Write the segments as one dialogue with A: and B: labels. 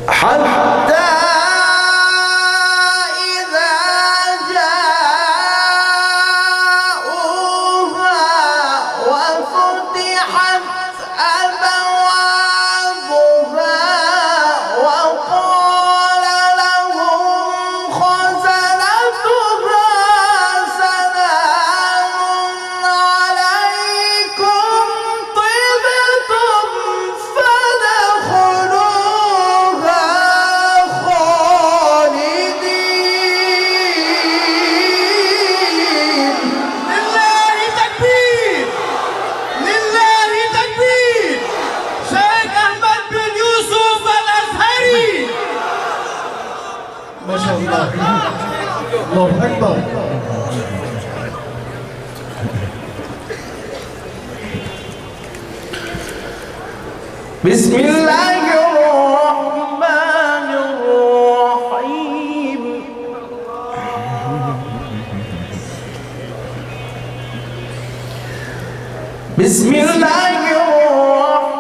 A: حتى
B: الله أكبر.
A: بسم الله الرحمن الرحيم. بسم الله الرحمن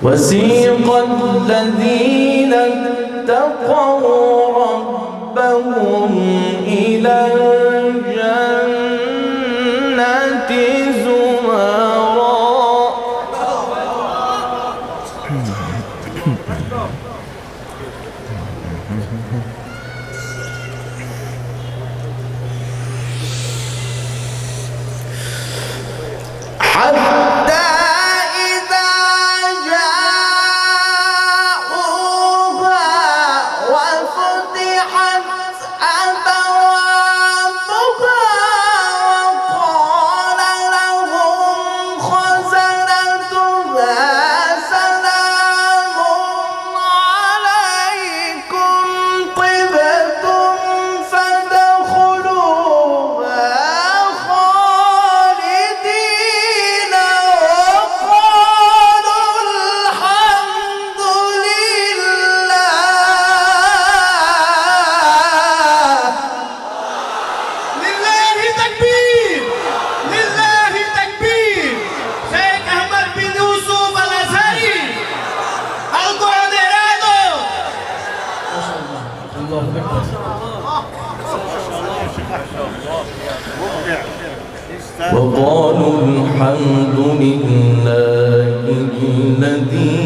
A: وسيق الذين اتقوا ربهم إلى الجنة زمرا حتى إذا جاءوها وفتحت أبوابها وقال لهم خزنتها سلام عليكم طبتم فادخلوها خالدين وقالوا الحمد لله.
C: لله تكبير، لله تكبير. شيخ أحمد بن يوسف الأزهري القادرانو.
B: الله أكبر.
A: وقالوا الحمد لله الذي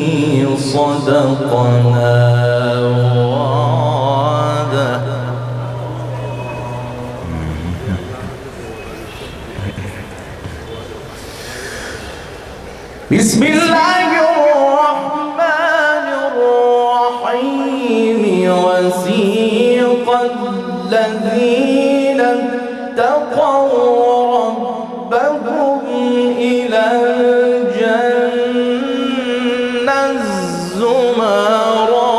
A: صدقنا وعده. بسم الله الرحمن الرحيم. وسيق الذين اتقوا ربهم إلى الجنة زمرا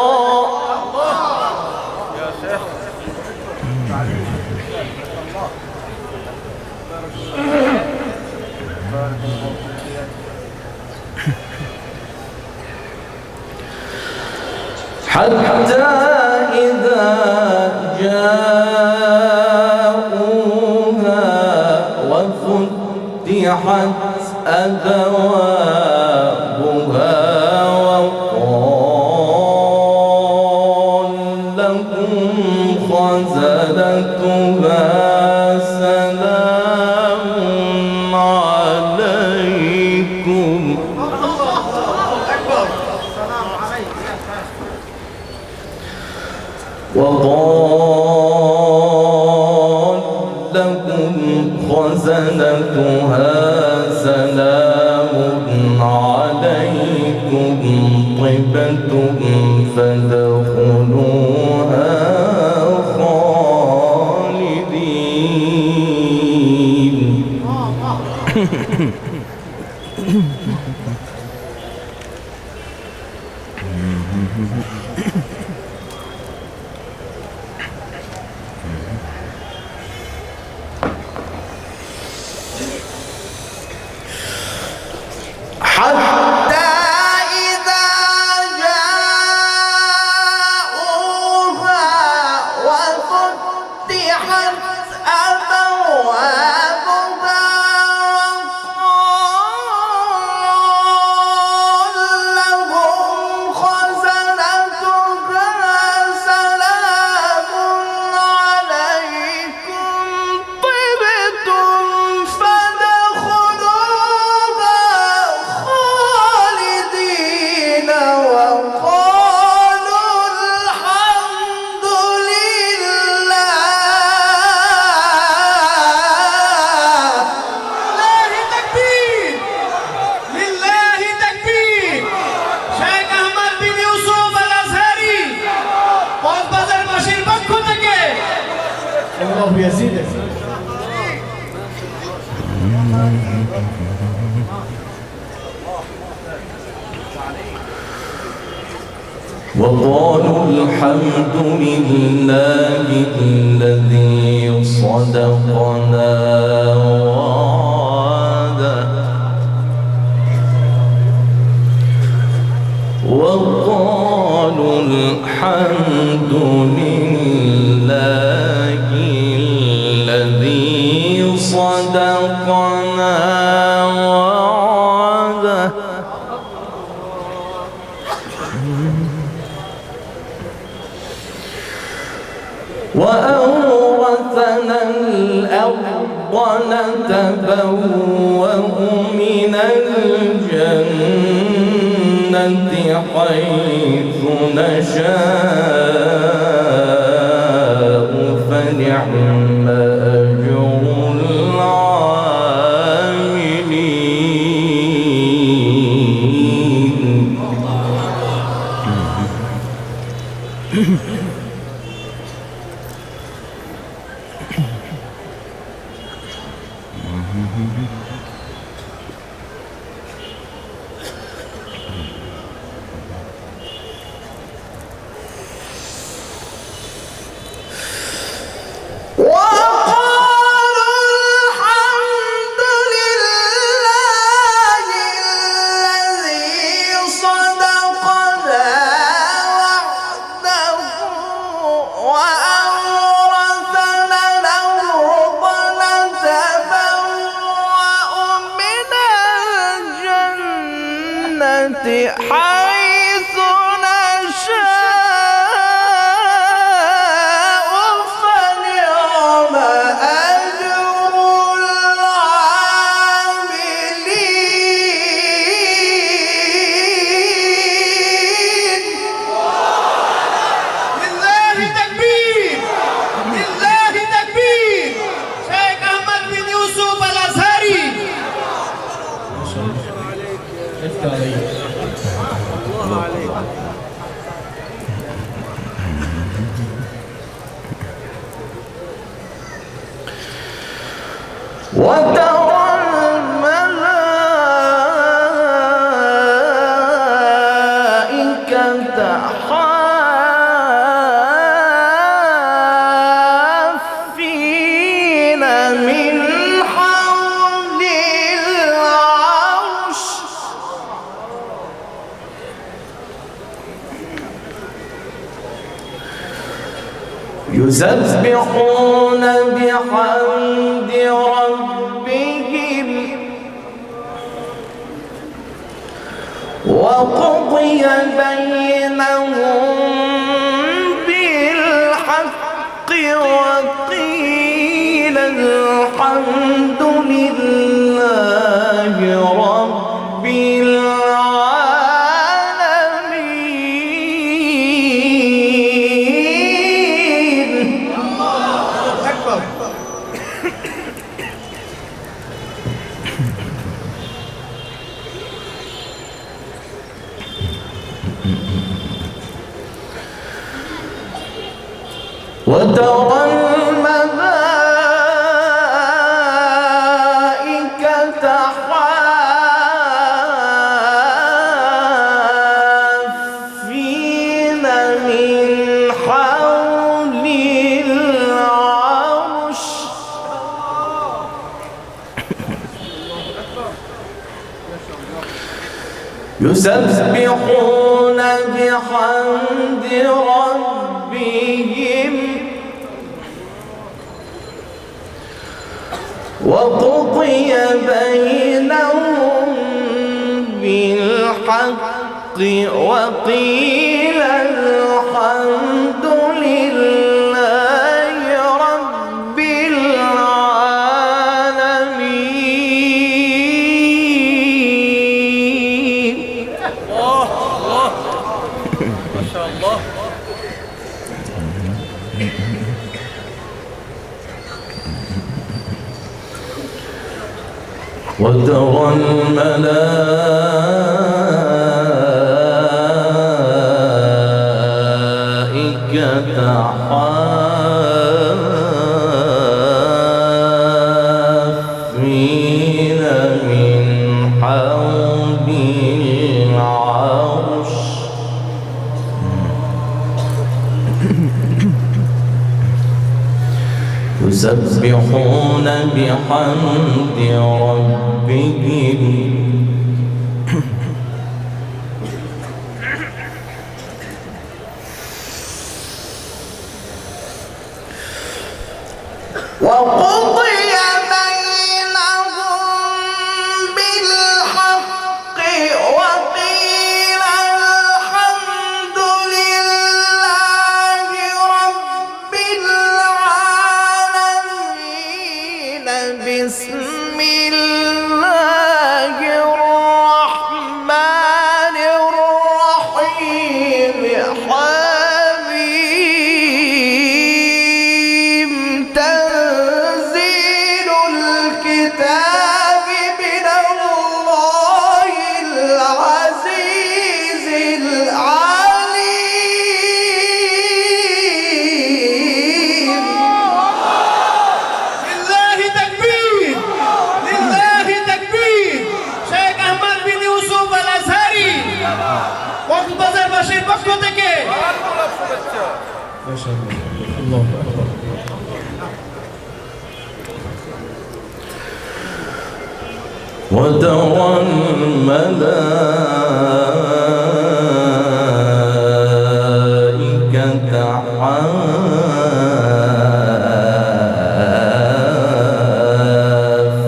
A: حتى إذا جاءوها وفتحت أبوابها وقال لهم خزنتها سلام عليكم. وقال لهم خزنتها سلام عليكم طبتم فادخلوها خالدين.
B: حتى إذا جاءوها وفتحت أبوابها وقال لهم خزنتها سلام عليكم طبتم فادخلوها خالدين وقالوا الحمد لله.
C: لله تكبير، لله تكبير. শেখ আহমদ বিন ইউসুফ আল আজহারি কক্সবাজারবাসীর পক্ষ থেকে
B: الله يزيدك.
A: وقالوا الحمد لله الذي صدقنا وعده وقالوا الحمد لله الذي صدقنا وعده وأورثنا الأرض نتبوأ من الجنة حيث نشاء فنعم أجر العاملين.
B: وقالوا الحمد لله الذي صدقنا وعده وأورثنا الأرض نتبوأ من الجنة حيث نشاء فنعم أجر العاملين.
C: لله تكبير، لله تكبير. শেখ আহমদ বিন ইউসুফ আল আজহারি
A: وترى الملائكة حافين من حول العرش يسبحون بحمد ربهم وقضي بينهم بالحق وقيل الحمد لله رب العالمين.
C: أكبر.
A: وترى الملائكة حافين من حول العرش يسبحون بحمد ربهم وقضي بينهم بالحق وقيل الحمد لله رب العالمين.
C: ما شاء الله.
A: وترى الملائكة حافين من حول العرش يسبحون بحمد ربهم
B: وقضي بينهم بالحق وقيل الحمد لله رب العالمين. بسم الله الرحمن الرحيم. حميم. تنزيل الكتاب من الله العزيز العليم.
C: لله تكبير. لله تكبير. শেখ আহমদ বিন ইউসুফ আল আজহারি কক্সবাজারবাসীর পক্ষ থেকে
A: وترى الملائكة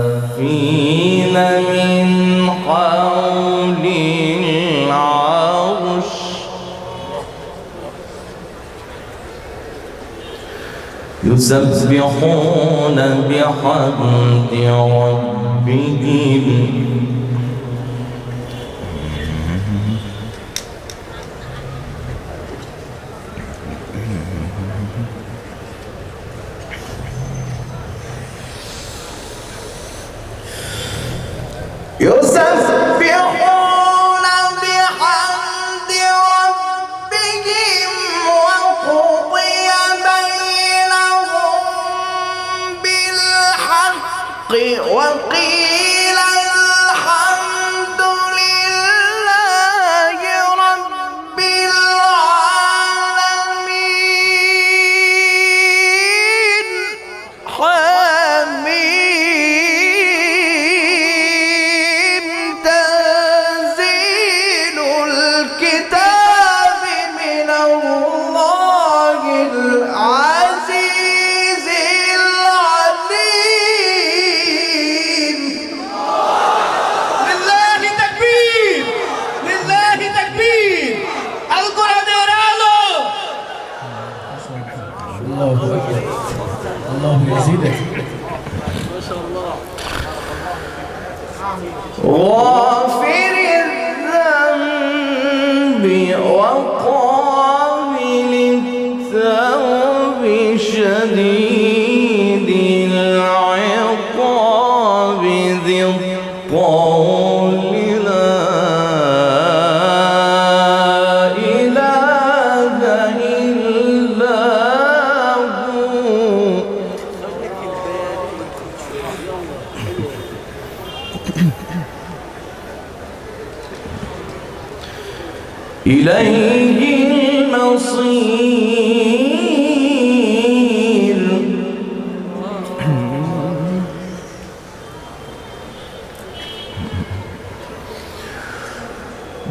A: حافين من حول العرش يسبحون بحمد ربهم
B: يسبحون بحمد ربهم وقضي بينهم بالحق وقيل الحمد لله رب العالمين. حميم. تنزيل الكتاب من الله العزيز العليم.
C: لله تكبير. لله تكبير. القرآن আলো
A: غافر الذنب وقابل التوب شديد العقاب ذي الطول لا إله إلا هو. إليه المصير.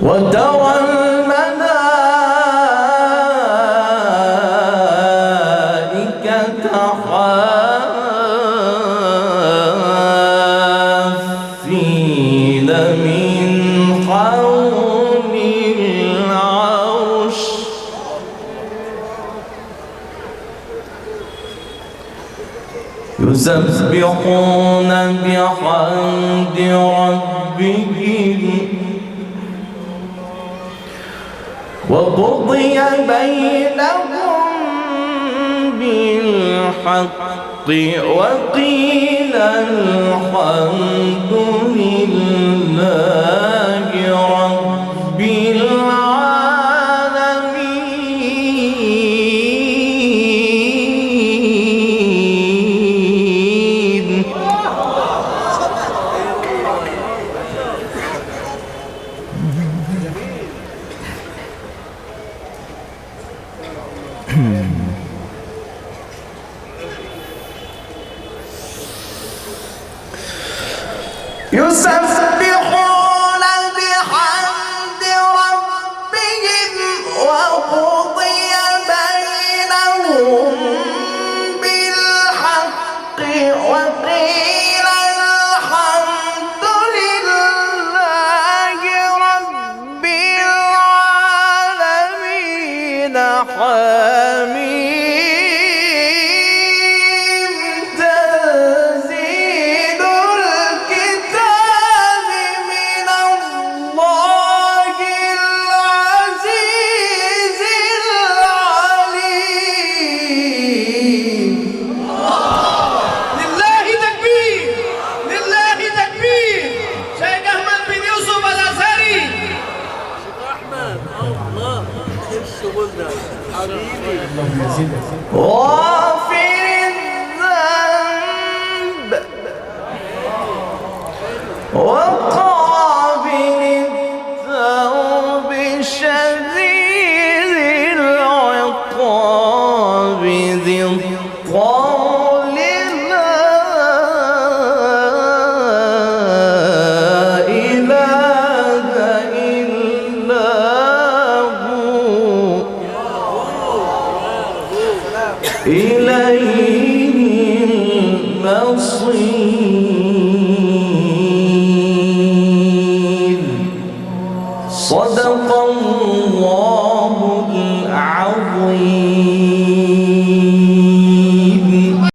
A: وترى الملائكة حافين من حول العرش يسبحون بحمد ربهم وقضي بينهم بالحق وقيل الحمد لله رب العالمين. يسبحون بحمد ربهم وقضي بينهم بالحق وقيل الحمد لله رب العالمين. غافر الذنب وقابل التوب شديد العقاب ذي الطول لا إله إلا هو إليه المصير.